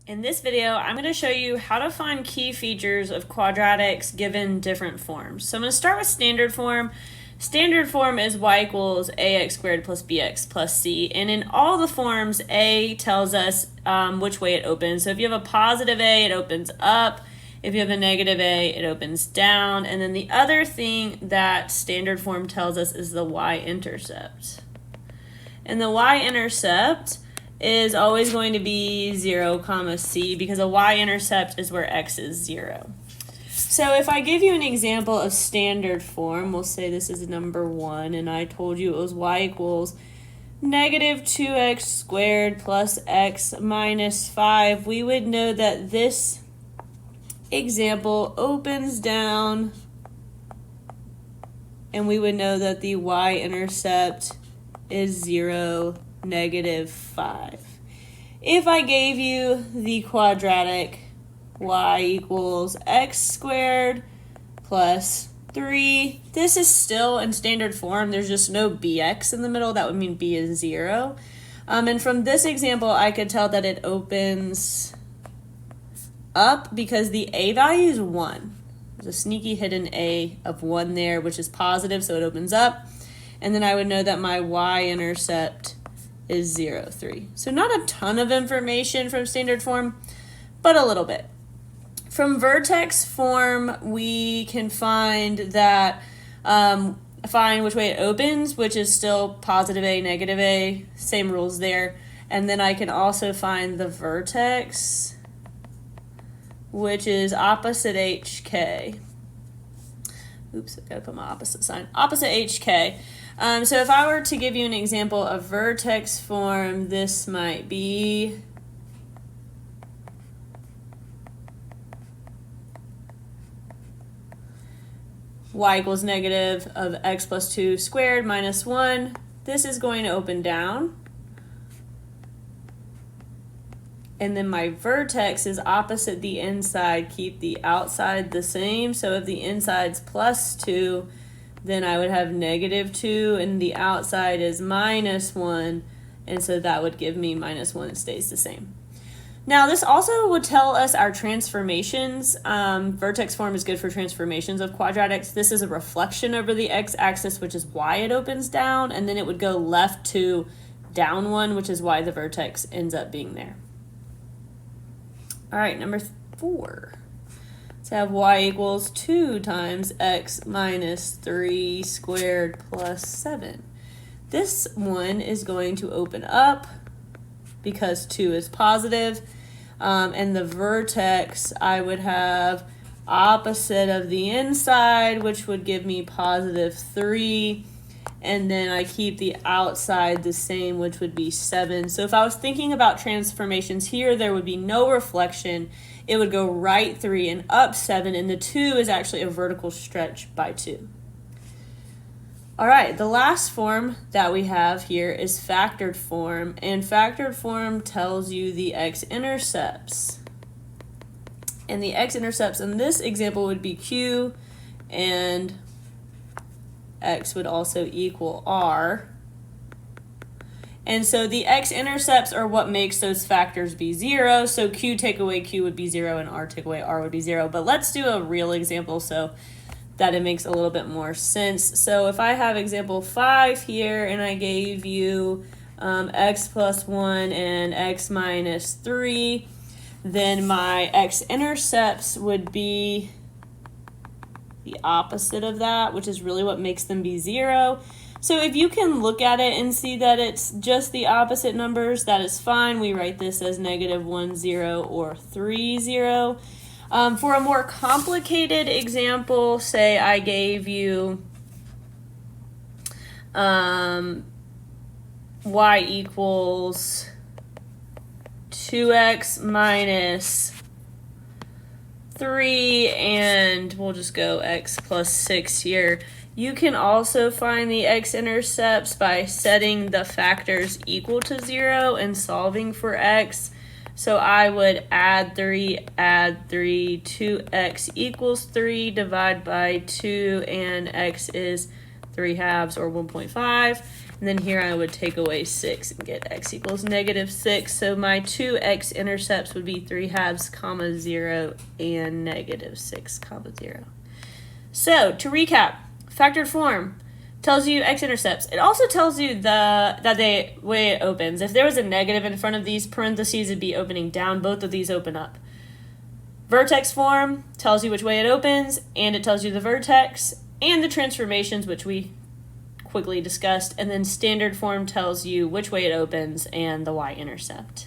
In this video, I'm going to show you how to find key features of quadratics given different forms. So I'm going to start with standard form. Standard form is y equals ax squared plus bx plus c. And in all the forms, a tells us which way it opens. So if you have a positive a, it opens up. If you have a negative a, it opens down. And then the other thing that standard form tells us is the y-intercept. And the y-intercept is always going to be 0, c, because a y-intercept is where x is 0. So if I give you an example of standard form, we'll say this is number 1, and I told you it was y equals negative 2x squared plus x minus 5, we would know that this example opens down, and we would know that the y-intercept is 0, negative 5. If I gave you the quadratic y equals x squared plus 3, this is still in standard form. There's just no bx in the middle. That would mean b is 0. And from this example, I could tell that it opens up because the a value is 1. There's a sneaky hidden a of 1 there, which is positive, so it opens up. And then I would know that my y-intercept is 0, 3. So not a ton of information from standard form, but a little bit. From vertex form, we can find that, find which way it opens, which is still positive a, negative a, same rules there. And then I can also find the vertex, which is opposite HK. Oops, I gotta put my opposite sign. Opposite HK. So if I were to give you an example of vertex form, this might be y equals negative of x plus 2 squared minus 1. This is going to open down. And then my vertex is opposite the inside, keep the outside the same. So if the inside's plus 2, then I would have negative 2, and the outside is minus 1, and so that would give me minus 1. It stays the same. Now, this also would tell us our transformations. Vertex form is good for transformations of quadratics. This is a reflection over the x-axis, which is why it opens down, and then it would go left 2, down 1, which is why the vertex ends up being there. All right, number 4. Let's have y equals 2 times x minus 3 squared plus 7. This one is going to open up because 2 is positive. And the vertex, I would have opposite of the inside, which would give me positive 3. And then I keep the outside the same, which would be 7. So if I was thinking about transformations here, there would be no reflection. It would go right 3 and up 7, and the 2 is actually a vertical stretch by 2. All right, the last form that we have here is factored form, and factored form tells you the x-intercepts. And the x-intercepts in this example would be q, and x would also equal r. And so the x-intercepts are what makes those factors be 0. So q take away q would be 0, and r take away r would be 0. But let's do a real example so that it makes a little bit more sense. So if I have example 5 here, and I gave you x plus 1 and x minus 3, then my x-intercepts would be the opposite of that, which is really what makes them be 0. So if you can look at it and see that it's just the opposite numbers, that is fine. We write this as negative 1, 0, or 3, 0. For a more complicated example, say I gave you y equals 2x minus 3, and we'll just go x plus 6 here. You can also find the x-intercepts by setting the factors equal to 0 and solving for x. So I would add 3, 2x equals 3, divide by 2, and x is 3/2 or 1.5. And then here I would take away 6 and get x equals -6. So my two x-intercepts would be 3/2, 0, and -6, 0. So to recap, factored form tells you x-intercepts. It also tells you the way it opens. If there was a negative in front of these parentheses, it'd be opening down. Both of these open up. Vertex form tells you which way it opens, and it tells you the vertex and the transformations, which we quickly discussed. And then standard form tells you which way it opens and the y-intercept.